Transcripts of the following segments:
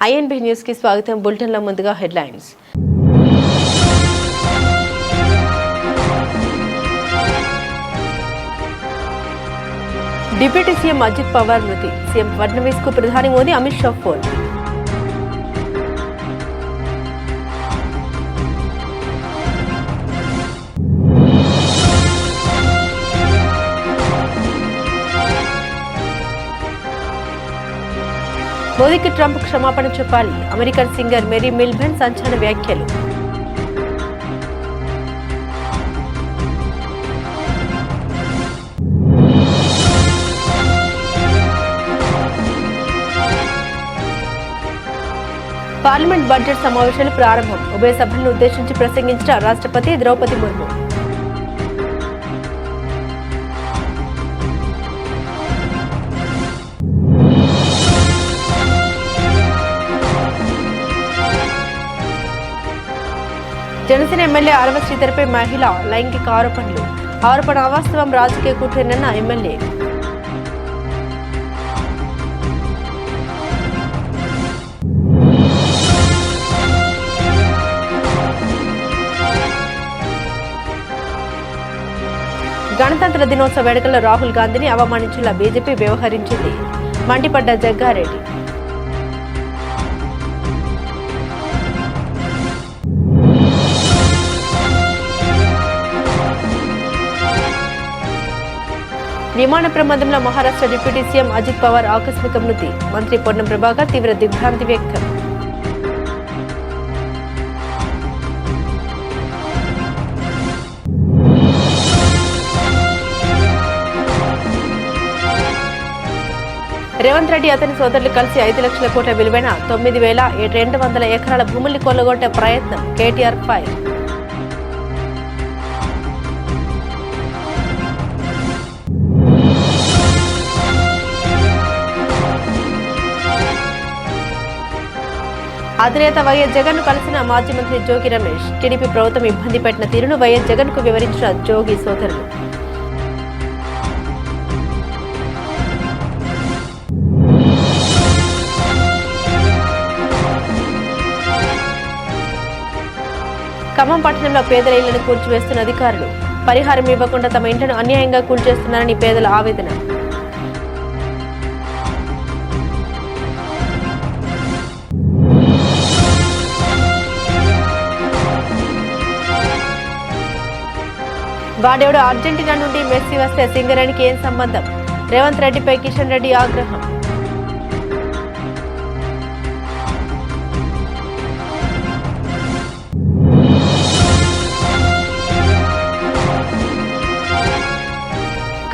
INB news కి స్వాగతం. బులెటిన్లో ముందుగా headlines. Deputy CM Ajit Pawar మృతి. సీఎం ఫడ్నవీస్ కు ప్రధాని మోదీ, అమిత్ షా ఫోన్. మోదీకి ట్రంప్ క్షమాపణ చెప్పాలి. అమెరికన్ సింగర్ మేరీ మిల్బెన్ సంచలన వ్యాఖ్యలు. పార్లమెంట్ బడ్జెట్ సమావేశాలు ప్రారంభం. ఉభయ సభలను ఉద్దేశించి ప్రసంగించిన రాష్ట్రపతి ద్రౌపది ముర్ము. జనసేన ఎమ్మెల్యే ఆరవ శ్రీధర్పై మహిళ లైంగిక ఆరోపణలు. ఆరోపణ అవాస్తవం, రాజకీయ కుట్రనన్న ఎమ్మెల్యే. గణతంత్ర దినోత్సవ వేడుకల్లో రాహుల్ గాంధీని అవమానించేలా బీజేపీ వ్యవహరించింది. మండిపడ్డ జగ్గారెడ్డి. విమాన ప్రమాదంలో మహారాష్ట్ర డిప్యూటీ సీఎం అజిత్ పవార్ ఆకస్మిక మృతి. మంత్రి పొన్నం ప్రభాకర్ తీవ్ర దిగ్భ్రాంతి వ్యక్తం. రేవంత్ రెడ్డి అతని సోదరులు కలిసి 5 లక్షల కోట్ల విలువైన 9,200 ఎకరాల భూముల్ని కొల్లగొట్టే ప్రయత్నం. కేటీఆర్ ఫైర్. అధినేత వైఎస్ జగన్ ను కలిసిన మాజీ మంత్రి జోగి రమేష్. టీడీపీ ప్రభుత్వం ఇబ్బంది పెట్టిన తీరును వైఎస్ జగన్ కు వివరించిన జోగి సోదరులు. ఖమ్మం పట్టణంలో పేదల ఇళ్లను కూల్చివేస్తున్న అధికారులు. పరిహారం ఇవ్వకుండా తమ ఇంట్లను అన్యాయంగా కూల్చేస్తున్నారని పేదల ఆవేదన. వాడెవడు అర్జెంటీనా నుండి మెస్సీ వస్తే సింగరేణికి ఏం సంబంధం? రేవంత్ రెడ్డిపై కిషన్ రెడ్డి ఆగ్రహం.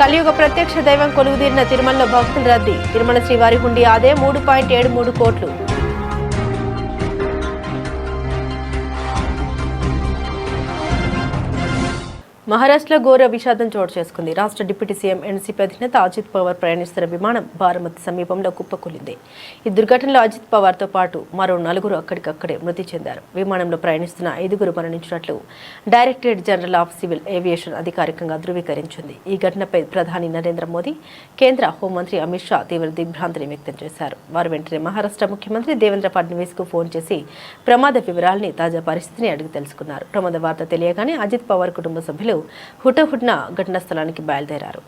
కలియుగ ప్రత్యక్ష దైవం కొలువుదీరిన తిరుమలలో భక్తుల రద్దీ. తిరుమల శ్రీవారి హుండీ ఆదాయం 3.73 కోట్లు. మహారాష్ట్రలో ఘోర విషాదం చోటు చేసుకుంది. రాష్ట్ర డిప్యూటీ సీఎం ఎన్సీపీ అధినేత అజిత్ పవార్ ప్రయాణిస్తున్న విమానం బారామతి సమీపంలో కుప్పకూలింది. ఈ దుర్ఘటనలో అజిత్ పవార్తో పాటు మరో 4 అక్కడికక్కడే మృతి చెందారు. విమానంలో ప్రయాణిస్తున్న 5 మరణించినట్లు directorate general of civil aviation అధికారికంగా ధృవీకరించింది. ఈ ఘటనపై ప్రధాని నరేంద్ర మోదీ, కేంద్ర హోంమంత్రి అమిత్ షా తీవ్ర దిగ్భ్రాంతిని వ్యక్తం చేశారు. వారు వెంటనే మహారాష్ట్ర ముఖ్యమంత్రి దేవేంద్ర ఫడ్నవీస్ కు ఫోన్ చేసి ప్రమాద వివరాల్ని, తాజా పరిస్థితిని అడిగి తెలుసుకున్నారు. ప్రమాద వార్త తెలియగానే అజిత్ పవార్ కుటుంబ సభ్యులు హుటాహుటిన ఘటనా స్థలానికి బయలుదేరారు.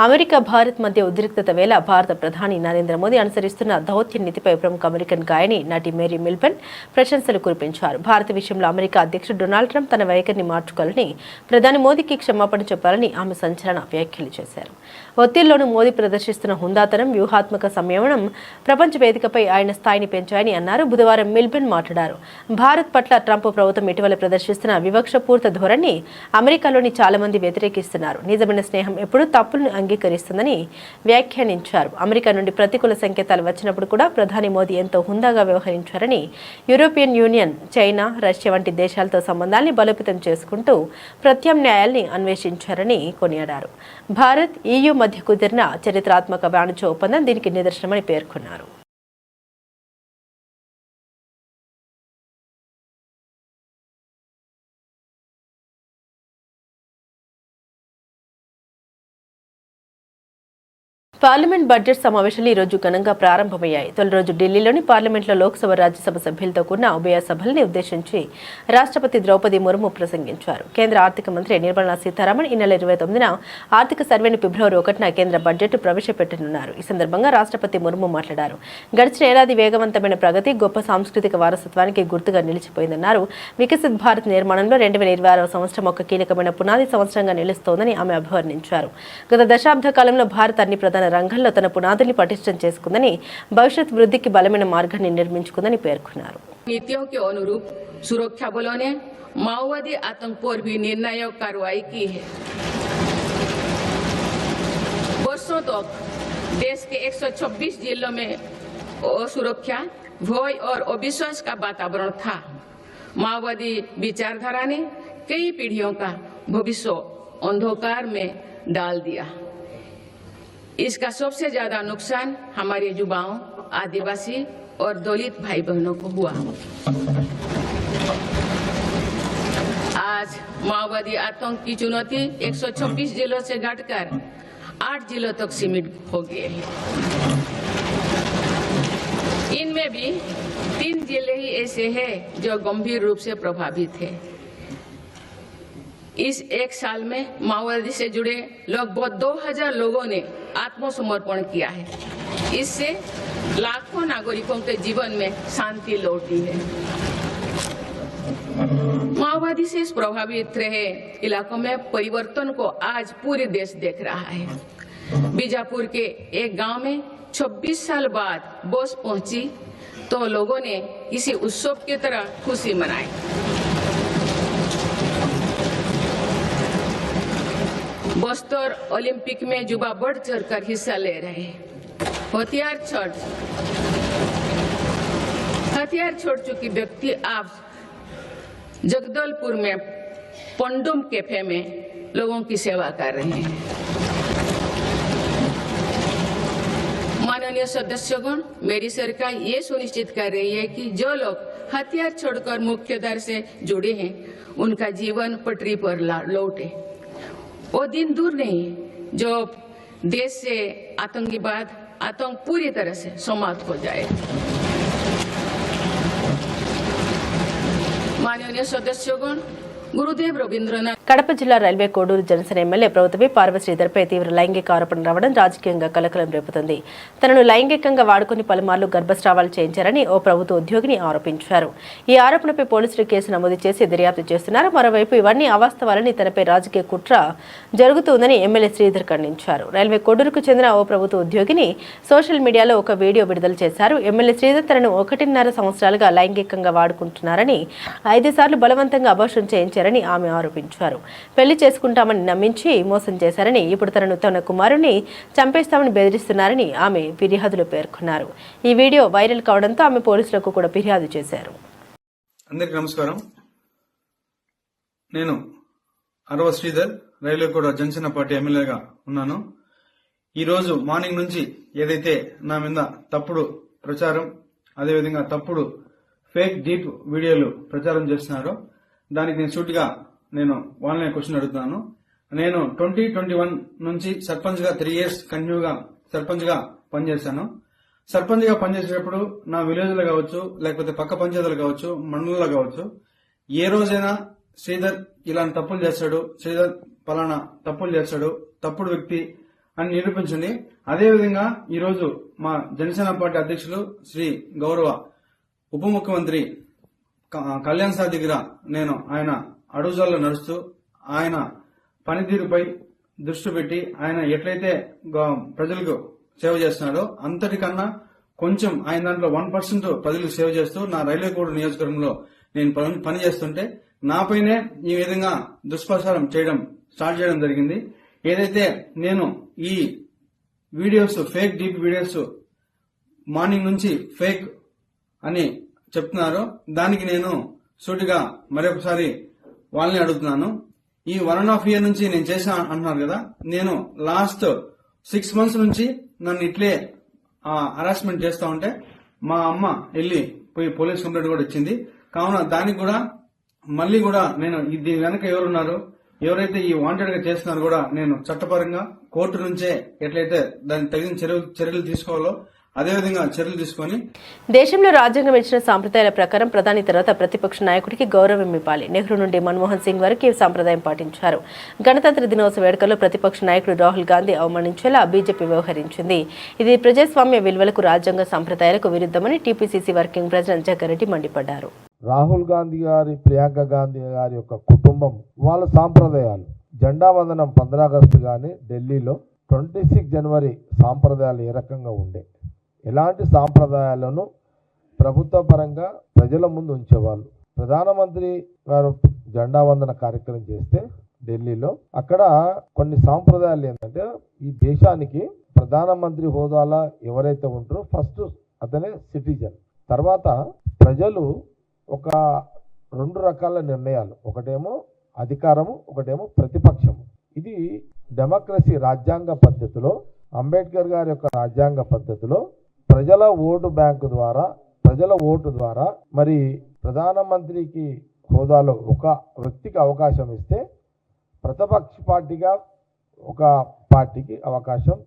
అమెరికా భారత్ మధ్య ఉద్రిక్తత వేళ భారత ప్రధాని నరేంద్ర మోదీ అనుసరిస్తున్న దౌత్య నీతిపై ప్రముఖ అమెరికన్ గాయని నటి మేరీ మిల్బెన్ ప్రశంసలు కురిపించారు. భారత విషయంలో అమెరికా అధ్యక్షుడు డొనాల్డ్ ట్రంప్ తన వైఖరిని మార్చుకోవాలని, ప్రధాని మోదీకి క్షమాపణ చెప్పాలని ఆమె సంచలన వ్యాఖ్యలు చేశారు. ఒత్తిళ్లోనూ మోదీ ప్రదర్శిస్తున్న హుందాతనం, వ్యూహాత్మక సంయమనం ప్రపంచ వేదికపై ఆయన స్థాయిని పెంచాయని అన్నారు. బుధవారం మిల్బెన్ మాట్లాడారు. భారత్ పట్ల ట్రంప్ ప్రభుత్వం ఇటీవల ప్రదర్శిస్తున్న వివక్షపూరిత ధోరణి అమెరికాలోని చాలా మంది వ్యతిరేకిస్తున్నారు. నిజమైన స్నేహం ఎప్పుడూ తప్పులను అంగీకరిస్తుందని వ్యాఖ్యానించారు. అమెరికా నుండి ప్రతికూల సంకేతాలు వచ్చినప్పుడు కూడా ప్రధాని మోదీ ఎంతో హుందాగా వ్యవహరించారని, యూరోపియన్ యూనియన్, చైనా, రష్యా వంటి దేశాలతో సంబంధాల్ని బలోపేతం చేసుకుంటూ ప్రత్యామ్నాయాల్ని అన్వేషించారని కొనియాడారు. భారత్, EU మధ్య కుదిరిన చరిత్రాత్మక వాణిజ్య ఒప్పందం దీనికి నిదర్శనమని పేర్కొన్నారు. పార్లమెంట్ బడ్జెట్ సమావేశాలు ఈ రోజు ఘనంగా ప్రారంభమయ్యాయి. తొలి రోజు ఢిల్లీలోని పార్లమెంట్లో లోక్సభ, రాజ్యసభ సభ్యులతో కూడిన ఉభయ సభల్ని ఉద్దేశించి రాష్ట్రపతి ద్రౌపది ముర్ము ప్రసంగించారు. కేంద్ర ఆర్థిక మంత్రి నిర్మలా సీతారామన్ ఈ నెల 29న ఆర్థిక సర్వేను ఫిబ్రవరి 1న కేంద్ర బడ్జెట్ ప్రవేశపెట్టనున్నారు. ఈ సందర్భంగా రాష్ట్రపతి ముర్ము మాట్లాడారు. గడిచిన ఏడాది వేగవంతమైన ప్రగతి గొప్ప సాంస్కృతిక వారసత్వానికి గుర్తుగా నిలిచిపోయిందన్నారు. వికసిత్ భారత్ నిర్మాణంలో 2026వ సంవత్సరం ఒక కీలకమైన పునాది సంవత్సరంగా నిలుస్తోందని ఆమె అభివర్ణించారు. గత దశాబ్ద కాలంలో భారత్ అన్ని ప్రధాన రంగాల్లో తన పునాదుల్ని పటిష్టం చేసుకుందని, భవిష్యత్ వృద్ధికి బలమైన మార్గాన్ని నిర్మించుకుందని పేర్కొన్నారు. नीतियों के अनुरूप सुरक्षा बलों ने माओवादी आतंक पर भी निर्णायक कार्रवाई की है। वर्षों तक देश के 126 जिलों में असुरक्षा, भय और अविश्वास का वातावरण था। माओवादी विचारधारा ने कई पीढ़ियों का भविष्य अंधकार में डाल दिया। इसका सबसे ज्यादा नुकसान हमारे युवाओं, आदिवासी और दलित भाई बहनों को हुआ। आज माओवादी आतंक की चुनौती 126 जिलों से घटकर 8 जिलों तक सीमित हो गई है। इनमें भी 3 जिले ही ऐसे हैं जो गंभीर रूप से प्रभावित है। इस एक साल में माओवादी से जुड़े लगभग 2000 लोगों ने आत्मसमर्पण किया है। इससे लाखों नागरिकों के जीवन में शांति लौटी है। माओवादी से प्रभावित रहे इलाकों में परिवर्तन को आज पूरे देश देख रहा है। बीजापुर के एक गांव में 26 साल बाद बस पहुंची तो लोगों ने किसी उत्सव की तरह खुशी मनाई। बस्तर ओलंपिक में युवा बढ़ चढ़कर हिस्सा ले रहे हैं। हथियार छोड़ चुकी व्यक्ति आज जगदलपुर में पंडुम कैफे में लोगों की सेवा कर रहे हैं। माननीय सदस्यगण, मेरी सरकार ये सुनिश्चित कर रही है कि जो लोग हथियार छोड़कर मुख्यधारा से जुड़े हैं उनका जीवन पटरी पर लौटे। वो दिन दूर नहीं जो देश से आतंक पूरी तरह से समाप्त हो जाए। माननीय सदस्यगण, గురుదేవ్ రవీంద్రనాథ్. కడప జిల్లా రైల్వే కోడూరు జనసేన ఎమ్మెల్యే ప్రభుత్వపై పార్వశ్రీధర్పై తీవ్ర లైంగిక ఆరోపణలు రావడం రాజకీయంగా కలకలం రేపుతుంది. తనను లైంగికంగా వాడుకుని పలుమార్లు గర్భస్రావాలు చేయించారని ఓ ప్రభుత్వ ఉద్యోగిని ఆరోపించారు. ఈ ఆరోపణపై పోలీసులు కేసు నమోదు చేసి దర్యాప్తు చేస్తున్నారు. మరోవైపు ఇవన్నీ అవాస్తవాలని, తనపై రాజకీయ కుట్ర జరుగుతుందని ఎమ్మెల్యే శ్రీధర్ ఖండించారు. రైల్వే కోడూరుకు చెందిన ఓ ప్రభుత్వ ఉద్యోగిని సోషల్ మీడియాలో ఒక వీడియో విడుదల చేశారు. ఎమ్మెల్యే శ్రీధర్ తనను 1.5 సంవత్సరాలుగా లైంగికంగా వాడుకుంటున్నారని, 5 సార్లు బలవంతంగా అబార్షన్ చేయించారని ఆమె ఆరోపించారు. పెళ్లి చేసుకుంటామని నమ్మించి మోసం చేశారని, ఇప్పుడు తన కుమారుని చంపేస్తామని బెదిరిస్తున్నారని ఆమె ఫిర్యాదులో పేర్కొన్నారు. ఈ వీడియో వైరల్ కావడంతో ఆమె పోలీసులకు కూడా ఫిర్యాదు చేశారు. అందరికీ నమస్కారం. నేను అరవ శ్రీధర్, రైల్వే కోడ జనసేన పార్టీ ఎమ్మెల్యేగా ఉన్నాను. ఈ రోజు మార్నింగ్ నుంచి ఏదైతే నా మీద తప్పుడు ప్రచారం, అదేవిధంగా తప్పుడు ఫేక్ డీప్ వీడియోలు ప్రచారం చేస్తున్నారో దానికి నేను సూటిగా వాళ్ళనే క్వశ్చన్ అడుగుతున్నాను. నేను 2021 నుంచి సర్పంచ్ గా 3 years కంటిన్యూగా సర్పంచ్ గా పనిచేశాను. సర్పంచ్ గా పనిచేసేటప్పుడు నా విలేజ్ లో కావచ్చు, లేకపోతే పక్క పంచాయతీలు కావచ్చు, మండలంలో కావచ్చు, ఏ రోజైనా శ్రీధర్ ఇలాంటి తప్పులు చేస్తాడు, శ్రీధర్ పలానా తప్పులు చేస్తాడు, తప్పుడు వ్యక్తి అని నిరూపించండి. అదేవిధంగా ఈ రోజు మా జనసేన పార్టీ అధ్యక్షులు శ్రీ గౌరవ ఉప ముఖ్యమంత్రి కళ్యాణ్ సార్ దగ్గర ఆయన అడుగుజాల్లో నడుస్తూ ఆయన పనితీరుపై దృష్టి పెట్టి ఆయన ఎట్లయితే ప్రజలకు సేవ చేస్తున్నాడో అంతటికన్నా కొంచెం ఆయన దాంట్లో 1% ప్రజలకు సేవ చేస్తూ నా రైల్వే కోడ్ నియోజకవర్గంలో నేను పని చేస్తుంటే నాపైనే ఈ విధంగా దుష్ప్రచారం స్టార్ట్ చేయడం జరిగింది. ఏదైతే నేను ఈ videos fake deep videos morning నుంచి ఫేక్ అని చెప్తున్నారో దానికి నేను సూటిగా మరొకసారి వాళ్ళని అడుగుతున్నాను. ఈ 1.5 year నుంచి నేను చేశా అంటున్నారు కదా, నేను లాస్ట్ 6 months నుంచి నన్ను ఇట్లే హరాస్మెంట్ చేస్తా ఉంటే మా అమ్మ వెళ్ళి పోయి పోలీస్ కంప్లైంట్ కూడా ఇచ్చింది. కావున దానికి కూడా మళ్ళీ కూడా నేను దీని వెనక ఎవరున్నారు, ఎవరైతే ఈ వాంటెడ్ గా చేస్తున్నారో కూడా నేను చట్టపరంగా కోర్టు నుంచే ఎట్లయితే దానికి తగిన చర్యలు తీసుకోవాలో అదేవిధంగా చర్యలు తీసుకొని దేశంలో రాజ్యాంగం ఇచ్చిన సాంప్రదాయాల ప్రకారం ప్రధాని తర్వాత ప్రతిపక్ష నాయకుడికి గౌరవం ఇవ్వాలి. నెహ్రూ నుండి మన్మోహన్ సింగ్ వరకు ఈ సంప్రదాయం పాటించారు. గణతంత్ర దినోత్సవ వేడుకల్లో ప్రతిపక్ష నాయకుడు రాహుల్ గాంధీ అవమానించేలా బీజేపీ వ్యవహరించింది. ఇది ప్రజాస్వామ్య విలువలకు, రాజ్యాంగ సంప్రదాయాలకు విరుద్ధమని టీపీసీసీ వర్కింగ్ ప్రెసిడెంట్ జగ్గారెడ్డి మండిపడ్డారు. రాహుల్ గాంధీ గారి, ప్రియాంక గాంధీ గారి యొక్క కుటుంబం వాళ్ళ సాంప్రదాయాలు, జెండా వందనం 15 ఆగస్టు కానీ ఢిల్లీలో 26 జనవరి సాంప్రదాయాలు ఏ రకంగా ఉండే, ఎలాంటి సాంప్రదాయాలను ప్రభుత్వ పరంగా ప్రజల ముందు ఉంచేవాళ్ళు. ప్రధానమంత్రి గారు జెండా వందన కార్యక్రమం చేస్తే ఢిల్లీలో అక్కడ కొన్ని సాంప్రదాయాలు ఏంటంటే, ఈ దేశానికి ప్రధానమంత్రి హోదాలో ఎవరైతే ఉంటారో ఫస్ట్ అతనే సిటిజన్, తర్వాత ప్రజలు ఒక 2 రకాల నిర్ణయాలు, ఒకటేమో అధికారము, ఒకటేమో ప్రతిపక్షము. ఇది డెమోక్రసీ రాజ్యాంగ పద్ధతిలో, అంబేద్కర్ గారి యొక్క రాజ్యాంగ పద్ధతిలో ప్రజల ఓటు బ్యాంకు ద్వారా, ప్రజల ఓటు ద్వారా మరి ప్రధానమంత్రికి హోదాలో ఒక వ్యక్తికి అవకాశం ఇస్తే ప్రతిపక్ష పార్టీగా ఒక పార్టీకి అవకాశం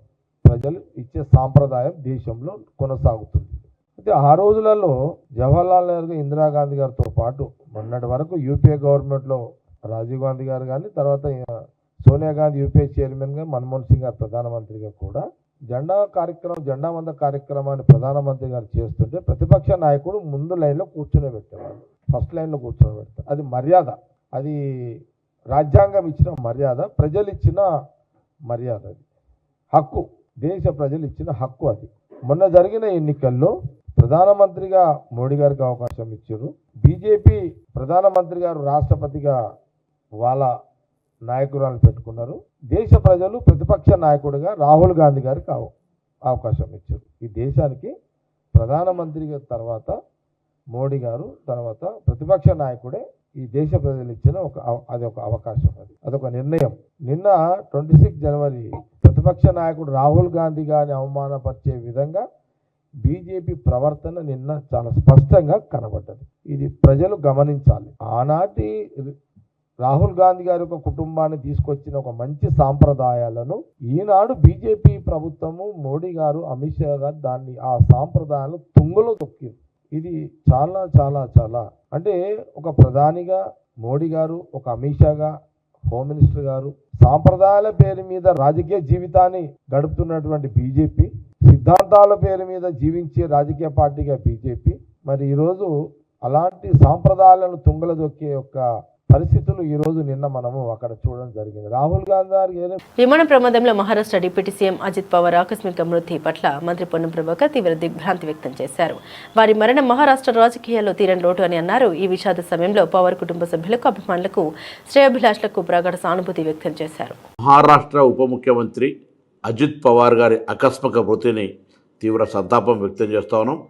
ప్రజలు ఇచ్చే సాంప్రదాయం దేశంలో కొనసాగుతుంది. అయితే ఆ రోజులలో జవహర్లాల్ నెహ్రూ, ఇందిరాగాంధీ గారితో పాటు మొన్నటి వరకు యూపీఏ గవర్నమెంట్లో రాజీవ్ గాంధీ గారు కానీ, తర్వాత సోనియా గాంధీ యూపీఏ చైర్మన్గా, మన్మోహన్ సింగ్ గారు ప్రధానమంత్రిగా కూడా జెండా వంద కార్యక్రమాన్ని ప్రధానమంత్రి గారు చేస్తుంటే ప్రతిపక్ష నాయకుడు ముందు లైన్లో కూర్చునే పెట్టేవాడు, ఫస్ట్ లైన్లో కూర్చొని పెడతారు. అది మర్యాద, అది రాజ్యాంగం ఇచ్చిన మర్యాద, ప్రజలు ఇచ్చిన మర్యాద, అది హక్కు, దేశ ప్రజలు ఇచ్చిన హక్కు. అది మొన్న జరిగిన ఎన్నికల్లో ప్రధానమంత్రిగా మోడీ గారికి అవకాశం ఇచ్చారు. బీజేపీ ప్రధానమంత్రి గారు రాష్ట్రపతిగా వాళ్ళ నాయకురాలను పెట్టుకున్నారు. దేశ ప్రజలు ప్రతిపక్ష నాయకుడిగా రాహుల్ గాంధీ గారికి అవకాశం ఇచ్చారు. ఈ దేశానికి ప్రధానమంత్రి తర్వాత మోడీ గారు, తర్వాత ప్రతిపక్ష నాయకుడే ఈ దేశ ప్రజలు ఇచ్చిన అది ఒక అవకాశం, అదొక నిర్ణయం. నిన్న 26 జనవరి ప్రతిపక్ష నాయకుడు రాహుల్ గాంధీ గారిని అవమానపరిచే విధంగా బీజేపీ ప్రవర్తన నిన్న చాలా స్పష్టంగా కనబడ్డది. ఇది ప్రజలు గమనించాలి. ఆనాటి రాహుల్ గాంధీ గారి యొక్క కుటుంబాన్ని తీసుకొచ్చిన ఒక మంచి సాంప్రదాయాలను ఈనాడు బీజేపీ ప్రభుత్వము, మోడీ గారు, అమిత్ షా గారు దాన్ని, ఆ సాంప్రదాయాలను తుంగలో తొక్కింది. ఇది చాలా చాలా చాలా అంటే ఒక ప్రధానిగా మోడీ గారు, ఒక అమిత్ షాగా, హోమ్ మినిస్టర్ గారు సాంప్రదాయాల పేరు మీద రాజకీయ జీవితాన్ని గడుపుతున్నటువంటి బీజేపీ, సిద్ధాంతాల పేరు మీద జీవించే రాజకీయ పార్టీగా బీజేపీ, మరి ఈరోజు అలాంటి సాంప్రదాయాలను తుంగల దొక్కే యొక్క పరిస్థితులు ఈ రోజు నిన్న మనము అక్కడ చూడడం జరిగింది. రాహుల్ గాంధీ విమాన ప్రమాదంలో మహారాష్ట్ర డిప్యూటీ సీఎం అజిత్ పవార్ ఆకస్మిక మృతి పట్ల మంత్రి పొన్నం ప్రభాకర్ తీవ్ర దిగ్భ్రాంతి వ్యక్తం చేశారు. వారి మరణం మహారాష్ట్ర రాజకీయాల్లో తీరని లోటు అని అన్నారు. ఈ విషాద సమయంలో పవార్ కుటుంబ సభ్యులకు, అభిమానులకు, శ్రేయోభిలాషులకు ప్రగాఢ సానుభూతి వ్యక్తం చేశారు. మహారాష్ట్ర ఉప ముఖ్యమంత్రి అజిత్ పవార్ గారి ఆకస్మిక మృతిని తీవ్ర సంతాపం వ్యక్తం చేస్తా ఉన్నాం.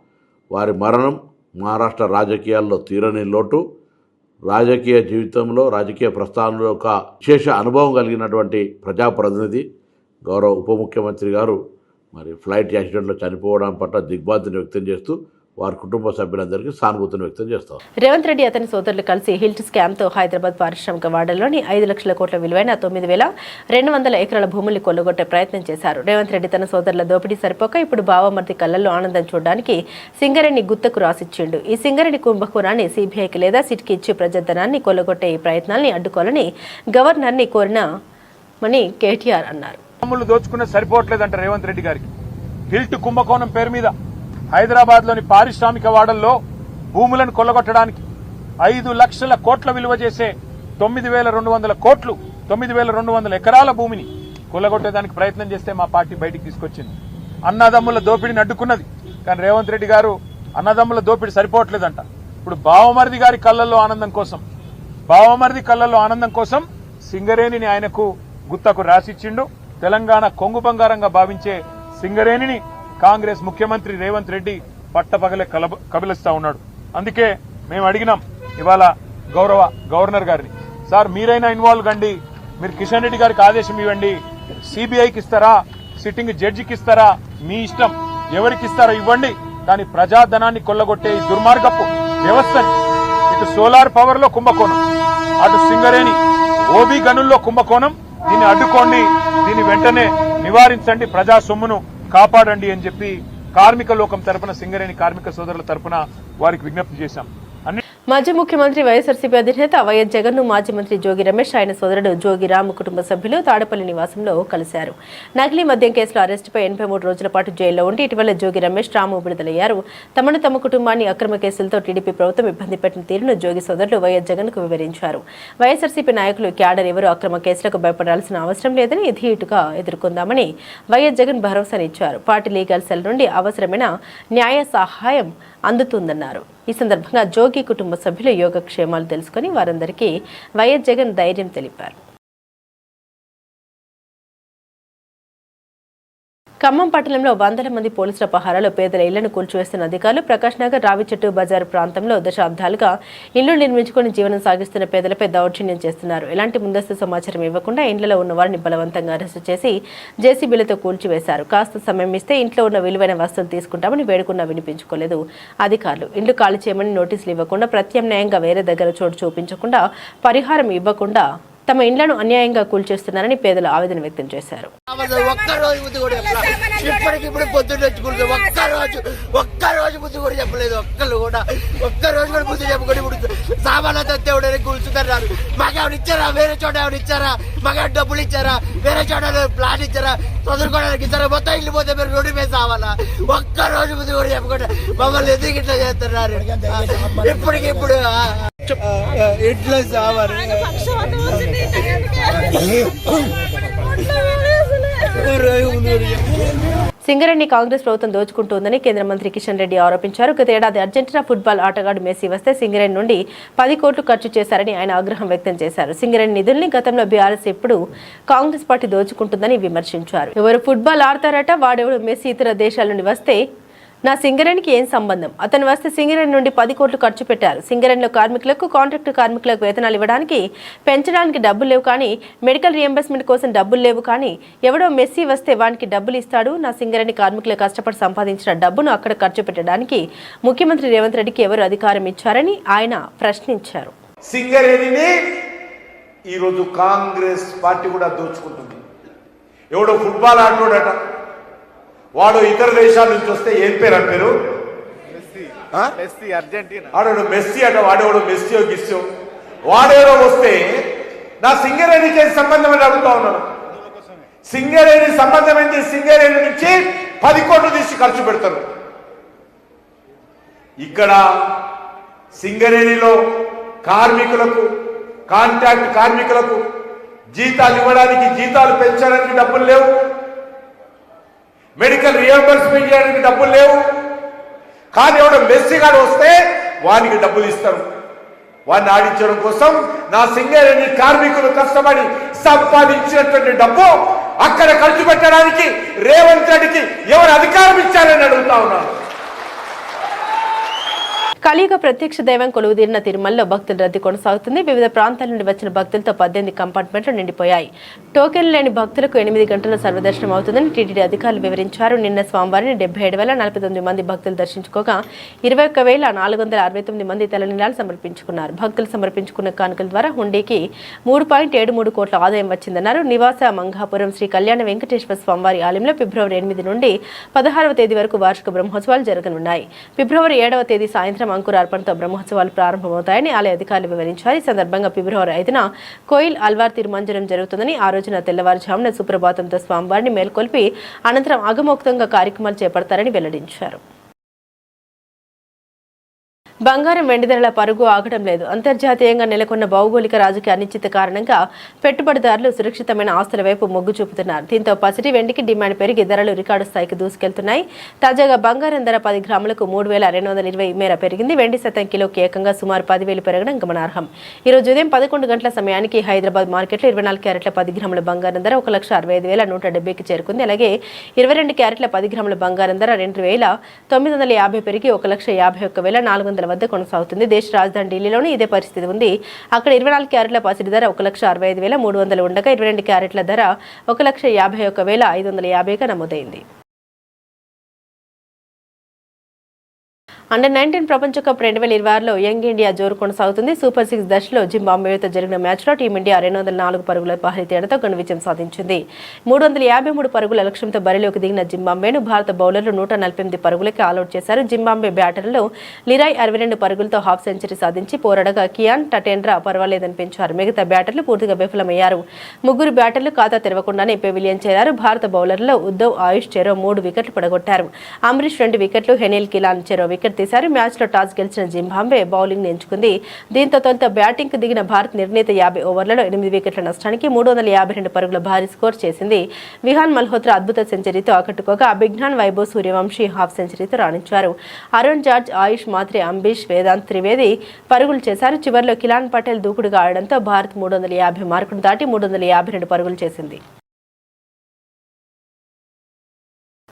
వారి మరణం మహారాష్ట్ర రాజకీయాల్లో తీరని లోటు, రాజకీయ జీవితంలో, రాజకీయ ప్రస్థానంలో ఒక విశేష అనుభవం కలిగినటువంటి ప్రజాప్రతినిధి, గౌరవ ఉప ముఖ్యమంత్రి గారు మరి ఫ్లైట్ యాక్సిడెంట్లో చనిపోవడం పట్ల దిగ్భ్రాంతిని వ్యక్తం చేస్తూ వారి కుటుంబ సభ్యులందరికీ సానుభూతిని వ్యక్తం చేస్తారు. రేవంత్ రెడ్డి అతని సోదరులు కలిసి హిల్ట్ స్కామ్తో హైదరాబాద్ పారిశ్రామిక వాడల్లోని 5 లక్షల కోట్ల విలువైన 9,200 ఎకరాల భూముల్ని కొల్లగొట్టే ప్రయత్నం చేశారు. రేవంత్ రెడ్డి తన సోదరుల దోపిడీ సరిపోక ఇప్పుడు బావమర్ది కళ్ళల్లో ఆనందం చూడడానికి సింగరేణి గుత్తకు రాసిచ్చిండు. ఈ సింగరేణి కుంభకోణాన్ని సీబీఐకి లేదా సిట్కి ఇచ్చి ప్రజాధనాన్ని కొల్లగొట్టే ఈ ప్రయత్నాల్ని అడ్డుకోవాలని గవర్నర్ని కోరినామని కేటీఆర్ అన్నారు. దోచుకునే సరిపోవట్లేదంట రేవంత్ రెడ్డి గారికి. హిల్ట్ కుంభకోణం పేరు మీద హైదరాబాద్లోని పారిశ్రామిక వాడల్లో భూములను కొల్లగొట్టడానికి 5 లక్షల కోట్ల విలువ చేసే 9,200 కోట్లు, 9,200 ఎకరాల భూమిని కొల్లగొట్టేదానికి ప్రయత్నం చేస్తే మా పార్టీ బయటికి తీసుకొచ్చింది. అన్నదమ్ముల దోపిడీని అడ్డుకున్నది. కానీ రేవంత్ రెడ్డి గారు అన్నదమ్ముల దోపిడీ సరిపోవట్లేదంట. ఇప్పుడు బావమరిది గారి కళ్ళల్లో ఆనందం కోసం సింగరేణిని ఆయనకు గుత్తకు రాసిచ్చిండు. తెలంగాణ కొంగు బంగారంగా భావించే సింగరేణిని కాంగ్రెస్ ముఖ్యమంత్రి రేవంత్ రెడ్డి పట్టపగలే కబలిస్తా ఉన్నాడు. అందుకే మేము అడిగినాం ఇవాళ గౌరవ గవర్నర్ గారిని, సార్ మీరైనా ఇన్వాల్వ్ కండి, మీరు కిషన్ రెడ్డి గారికి ఆదేశం ఇవ్వండి, సిబిఐకి ఇస్తారా, సిట్టింగ్ జడ్జికి ఇస్తారా, మీ ఇష్టం, ఎవరికి ఇస్తారో ఇవ్వండి, కానీ ప్రజాధనాన్ని కొల్లగొట్టే ఈ దుర్మార్గపు వ్యవస్థని, ఇటు సోలార్ పవర్ లో కుంభకోణం, అటు సింగరేణి ఓబీ గనుల్లో కుంభకోణం, దీన్ని అడ్డుకోండి, దీన్ని వెంటనే నివారించండి, ప్రజా సొమ్మును కాపాడండి అని చెప్పి కార్మిక లోకం తరపున, సింగరేణి కార్మిక సోదరుల తరపున వారికి విజ్ఞప్తి చేశాం. మాజీ ముఖ్యమంత్రి వైఎస్ఆర్సీపీ అధినేత వైఎస్ జగన్ ను మాజీ మంత్రి జోగి రమేష్, ఆయన సోదరుడు జోగి రామ్ కుటుంబ సభ్యులు తాడపల్లి నివాసంలో కలిశారు. నకిలీ మద్యం కేసులో అరెస్టుపై 83 రోజుల పాటు జైల్లో ఉండి ఇటీవల జోగి రమేష్, రాము విడుదలయ్యారు. తమ కుటుంబాన్ని అక్రమ కేసులతో టీడీపీ ప్రభుత్వం ఇబ్బంది పెట్టిన తీరును జోగి సోదరుడు వైఎస్ జగన్ కు వివరించారు. వైఎస్ఆర్సీపీ నాయకులు, క్యాడర్ ఎవరూ అక్రమ కేసులకు భయపడాల్సిన అవసరం లేదని ధీటుగా ఎదుర్కొందామని వైఎస్ జగన్ భరోసానిచ్చారు. పార్టీ లీగల్ సెల్ నుండి అవసరమైన న్యాయ సహాయం అందుతుందన్నారు. ఈ సందర్భంగా జోగి కుటుంబ సభ్యులు యోగక్షేమాలు తెలుసుకుని వారందరికీ వైఎస్ జగన్ ధైర్యం తెలిపారు. ఖమ్మం పట్టణంలో వందల మంది పోలీసుల పహారాలో పేదల ఇళ్లను కూల్చివేస్తున్న అధికారులు ప్రకాష్ నగర్, రావిచెట్టు బజారు ప్రాంతంలో దశాబ్దాలుగా ఇళ్లు నిర్మించుకుని జీవనం సాగిస్తున్న పేదలపై దౌర్జన్యం చేస్తున్నారు. ఎలాంటి ముందస్తు సమాచారం ఇవ్వకుండా ఇండ్లలో ఉన్న వారిని బలవంతంగా అరెస్టు చేసి జేసీబీలతో కూల్చివేశారు. కాస్త సమయం ఇస్తే ఇంట్లో ఉన్న విలువైన వస్తువులు తీసుకుంటామని వేడుకున్నా వినిపించుకోలేదు అధికారులు. ఇండ్లు ఖాళీ చేయమని నోటీసులు ఇవ్వకుండా, ప్రత్యామ్నాయంగా వేరే దగ్గర చోటు చూపించకుండా, పరిహారం ఇవ్వకుండా తమ ఇండ్లను అన్యాయంగా కూల్చేస్తున్నారని పేదలు ఆవేదన వ్యక్తం చేశారు. ఇప్పటికిప్పుడు పొద్దున్న ఒక్కరోజు బుద్ధి కూడా చెప్పలేదు. ఒక్కరోజు కూడా బుద్ధి చెప్పుకొని ఇప్పుడు సామాన్లతో దేవుడని కూల్చుతున్నారు. మాకేమైనా ఇచ్చారా? వేరే చోట ఏమైనా ఇచ్చారా? మాకేమైనా డబ్బులు ఇచ్చారా? వేరే చోట ప్లాన్ ఇచ్చారా? చదువుకోవడానికి ఇచ్చారా? మొత్తం ఇల్లు పోతే మీరు రోడ్డు మీద సావాలా? ఒక్కరోజు బుద్ధి కూడా చెప్పకుండా మమ్మల్ని ఎందుకు ఇట్లా చేస్తున్నారు? ఇప్పటికిప్పుడు ఇట్లా సావాలి. సింగరేణి కాంగ్రెస్ ప్రభుత్వం దోచుకుంటోందని కేంద్ర మంత్రి కిషన్ రెడ్డి ఆరోపించారు. గత ఏడాది అర్జెంటీనా ఫుట్బాల్ ఆటగాడు మెస్సీ వస్తే సింగరేణి నుండి 10 కోట్లు ఖర్చు చేశారని ఆయన ఆగ్రహం వ్యక్తం చేశారు. సింగరేణి నిధుల్ని గతంలో బీఆర్ఎస్ ఎప్పుడు కాంగ్రెస్ పార్టీ దోచుకుంటుందని విమర్శించారు. ఎవరు ఫుట్బాల్ ఆడతారట, వాడెవడు మెస్సీ ఇతర దేశాల నుండి వస్తే నా సింగరేణికి ఏం సంబంధం? అతను వస్తే సింగరేణి నుండి 10 కోట్లు ఖర్చు పెట్టారు. సింగరేణిలో కార్మికులకు, కాంట్రాక్టు కార్మికులకు వేతనాలు ఇవ్వడానికి, పెంచడానికి డబ్బులు లేవు కానీ, మెడికల్ రియంబర్స్మెంట్ కోసం డబ్బులు లేవు కానీ, ఎవడో మెస్సీ వస్తే వానికి డబ్బులు ఇస్తాడు. నా సింగరేణి కార్మికులు కష్టపడి సంపాదించిన డబ్బును అక్కడ ఖర్చు పెట్టడానికి ముఖ్యమంత్రి రేవంత్ రెడ్డికి ఎవరు అధికారం ఇచ్చారని ఆయన ప్రశ్నించారు. సింగరేణిని ఈరోజు కాంగ్రెస్ పార్టీ కూడా దోచుకుంటుంది. ఎవడో ఫుట్బాల్ ఆటోడట, వాడు ఇతర దేశాల నుంచి వస్తే ఏం పేరు అని పేరు? ఆడోడు మెస్సీ అట, వాడేవాడు మెస్సీ గిస్సో, వాడేవో వస్తే నా సింగరేణికి సంబంధం అని అడుగుతా ఉన్నాను. సింగరేణి సంబంధం ఏంటి? సింగరేణి నుంచి 10 కోట్లు తీసి ఖర్చు పెడతారు. ఇక్కడ సింగరేణిలో కార్మికులకు, కాంట్రాక్ట్ కార్మికులకు జీతాలు ఇవ్వడానికి, జీతాలు పెంచడానికి డబ్బులు లేవు. మెడికల్ రియంబర్స్మెంట్ చేయడానికి డబ్బులు లేవు. కానీ ఎవడో మెస్సీ గారు వస్తే వానికి డబ్బులు ఇస్తారు. వాడిని ఆడించడం కోసం నా సింగరేణి కార్మికులు కష్టపడి సంపాదించినటువంటి డబ్బు అక్కడ ఖర్చు పెట్టడానికి రేవంత్ రెడ్డికి ఎవరు అధికారం ఇచ్చారని అడుగుతా ఉన్నాను. కలియుగ ప్రత్యక్ష దైవం కొలువుదీరిన తిరుమలలో భక్తుల రద్దీ కొనసాగుతుంది. వివిధ ప్రాంతాల నుండి వచ్చిన భక్తులతో 18 కంపార్ట్మెంట్లు నిండిపోయాయి. టోకెన్ లేని భక్తులకు 8 గంటల సర్వదర్శనం అవుతుందని టీటీడీ అధికారులు వివరించారు. నిన్న స్వామివారిని 77,049 మంది భక్తులు దర్శించుకోగా 21,469 మంది తలనీలాలు సమర్పించుకున్నారు. భక్తులు సమర్పించుకున్న కానుకల ద్వారా హుండీకి 3.73 కోట్ల ఆదాయం వచ్చిందన్నారు. నివాస మంగాపురం శ్రీ కళ్యాణ వెంకటేశ్వర స్వామివారి ఆలయంలో ఫిబ్రవరి 8 నుండి 16వ తేదీ వరకు వార్షిక బ్రహ్మోత్సవాలు జరగనున్నాయి. ఫిబ్రవరి 7వ తేదీ సాయంత్రం అంకురార్పణతో బ్రహ్మోత్సవాలు ప్రారంభమవుతాయని ఆలయ అధికారులు వివరించారు. ఈ సందర్భంగా ఫిబ్రవరి 5న కోయిల్ అల్వార్ తిరుమంజనం జరుగుతుందని, ఆ రోజున తెల్లవారుజామున సుప్రభాతంతో స్వామివారిని మేల్కొల్పి అనంతరం అగమోక్తంగా కార్యక్రమాలు చేపడతారని వెల్లడించారు. బంగారం, వెండి ధరల పరుగు ఆగడం లేదు. అంతర్జాతీయంగా నెలకొన్న భౌగోళిక రాజకీయ అనిశ్చిత కారణంగా పెట్టుబడిదారులు సురక్షితమైన ఆస్తుల వైపు మొగ్గు చూపుతున్నారు. దీంతో పసిడి వెండికి డిమాండ్ పెరిగి ధరలు రికార్డు స్థాయికి దూసుకెళ్తున్నాయి. తాజాగా బంగారం ధర 10 గ్రాములకు 3,220 మేర పెరిగింది. వెండి శాతం కిలోకి ఏకంగా సుమారు 10,000 పెరగడం గమనార్హం. ఈ రోజు ఉదయం 11 గంటల సమయానికి హైదరాబాద్ మార్కెట్లో 24 క్యారెట్ల 10 గ్రాముల బంగారం ధర 1,65,170కి చేరుకుంది. అలాగే 22 క్యారెట్ల 10 గ్రాముల బంగారం ధర 2,950 పెరిగి 1,51,400 వద్ద కొనసాగుతుంది. దేశ రాజధాని ఢిల్లీలోనూ ఇదే పరిస్థితి ఉంది. అక్కడ 24 క్యారెట్ల పసిడి ధర 1,65,300 ఉండగా 22 క్యారెట్ల ధర 1,51,550గా నమోదైంది. అండర్-19 ప్రపంచ కప్ 2026లో యంగ్ ఇండియా జోరు కొనసాగుతుంది. సూపర్ 6 దశలో జింబాబ్వేతో జరిగిన మ్యాచ్లో టీమిండియా 204 పరుగుల భారీ తేడాతో ఘన విజయం సాధించింది. 353 పరుగుల లక్ష్యంతో బరిలోకి దిగిన జింబాబ్వేను భారత బౌలర్లు 148 పరుగులకి ఆలౌట్ చేశారు. జింబాబ్వే బ్యాటర్లలో లిరాయ్ 62 పరుగులతో హాఫ్ సెంచరీ సాధించి పోరాడగా కియాన్ టటేండ్రా పర్వాలేదనిపించారు. మిగతా బ్యాటర్లు పూర్తిగా విఫలమయ్యారు. ముగ్గురు బ్యాటర్లు ఖాతా తెరవకుండానే పెవిలియన్ చేరారు. భారత బౌలర్లలో ఉద్దవ్, ఆయుష్ చెరో 3 వికెట్లు పడగొట్టారు. అమరీష్ 2 వికెట్లు, హెనిల్ కిలాన్ చెరో వికెట్ తీశారు. మ్యాచ్లో టాస్ గెలిచిన జింబాబ్వే బౌలింగ్ ఎంచుకుంది. దీంతో తొలుత బ్యాటింగ్కు దిగిన భారత్ నిర్ణీత 50 ఓవర్లలో 8 వికెట్ల నష్టానికి 352 పరుగుల భారీ స్కోర్ చేసింది. విహాన్ మల్హోత్రా అద్భుత సెంచరీతో ఆకట్టుకోగా అభిజ్ఞాన్, వైభవ్ సూర్యవంశీ హాఫ్ సెంచరీతో రాణించారు. అరుణ్ జార్జ్, ఆయుష్ మాత్రే, అంబీష్, వేదాంత్ త్రివేది పరుగులు చేశారు. చివరిలో కిలాన్ పటేల్ దూకుడుగా ఆడడంతో భారత్ 350 మార్కును దాటి 352 పరుగులు చేసింది.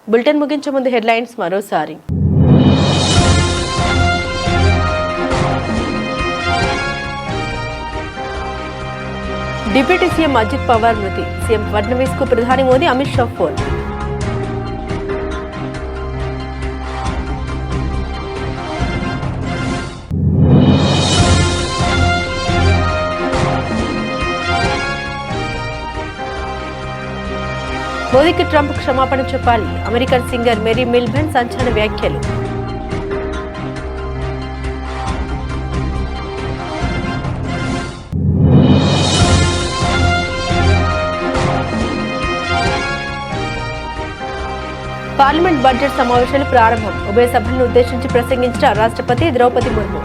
బులెటిన్ ముగించే ముందు హెడ్లైన్స్ మరోసారి. డిప్యూటీ సీఎం అజిత్ పవార్ మృతి, సీఎం ఫడ్నవీస్ కు ప్రధాని మోదీ, అమిత్ షా ఫోన్. మోదీకి ట్రంప్ క్షమాపణ చెప్పాలి, అమెరికన్ సింగర్ మేరీ మిల్బెన్ సంచలన వ్యాఖ్యలు. పార్లమెంట్ బడ్జెట్ సమావేశాలు ప్రారంభం, ఉభయ సభలను ఉద్దేశించి ప్రసంగించిన రాష్ట్రపతి ద్రౌపది ముర్ము.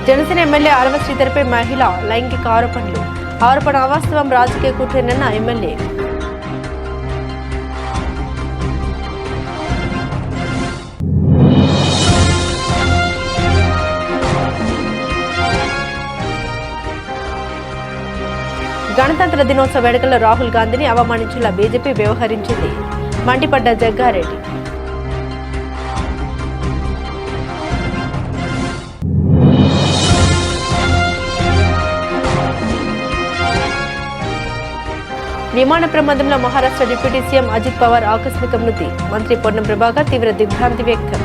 జనసేన ఎమ్మెల్యే ఆరవ శ్రీధర్పై మహిళ లైంగిక ఆరోపణ అవాస్తవం, రాజకీయ కుట్రనన్న ఎమ్మెల్యే. గణతంత్ర దినోత్సవ వేడుకల్లో రాహుల్ గాంధీని అవమానించేలా బీజేపీ వ్యవహరించింది, మండిపడ్డ జగ్గారెడ్డి. విమాన ప్రమాదంలో మహారాష్ట్ర డిప్యూటీ సీఎం అజిత్ పవార్ ఆకస్మిక మృతి, మంత్రి పొన్నం ప్రభాకర్ తీవ్ర దిగ్భ్రాంతి వ్యక్తం.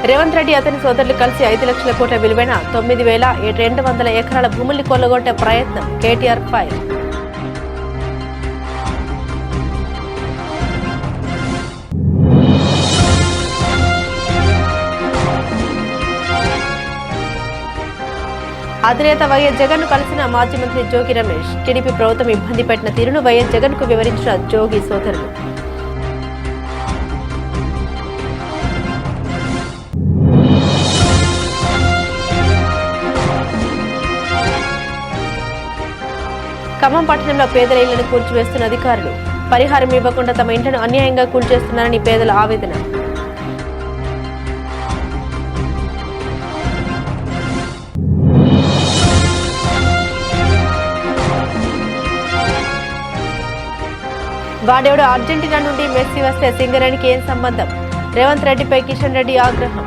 రేవంత్ రెడ్డి అతని సోదరులు కలిసి 5 లక్షల కోట్ల విలువైన 9,200 ఎకరాల భూముల్ని కొల్లగొట్టే ప్రయత్నం, కేటీఆర్ ఫైర్. అధినేత వైఎస్ జగన్ ను కలిసిన మాజీ మంత్రి జోగి రమేష్, టీడీపీ ప్రభుత్వం ఇబ్బంది పెట్టిన తీరును వైఎస్ జగన్ కు వివరించిన జోగి సోదరులు. ఖమ్మం పట్టణంలో పేదల ఇళ్లను కూల్చివేస్తున్న అధికారులు, పరిహారం ఇవ్వకుండా తమ ఇంట్లను అన్యాయంగా కూల్చేస్తున్నారని పేదల ఆవేదన. వాడెవడో అర్జెంటీనా నుండి మెస్సీ వస్తే సింగరేణికి ఏం సంబంధం, రేవంత్ రెడ్డిపై కిషన్ రెడ్డి ఆగ్రహం.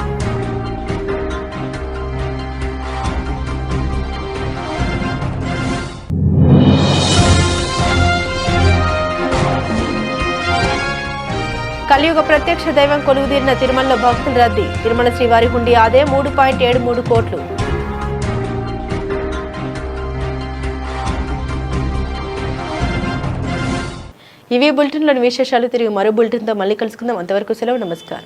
కలియుగ ప్రత్యక్ష దైవం కొలువుదీరిన తిరుమలలో భక్తుల రద్దీ, తిరుమల శ్రీవారి హుండీ ఆదాయం 3.73 కోట్లు. ఇవి బులెటిన్లోని విశేషాలు. తిరిగి మరో బులెటిన్తో మళ్ళీ కలుసుకుందాం. అంతవరకు సెలవు, నమస్కారం.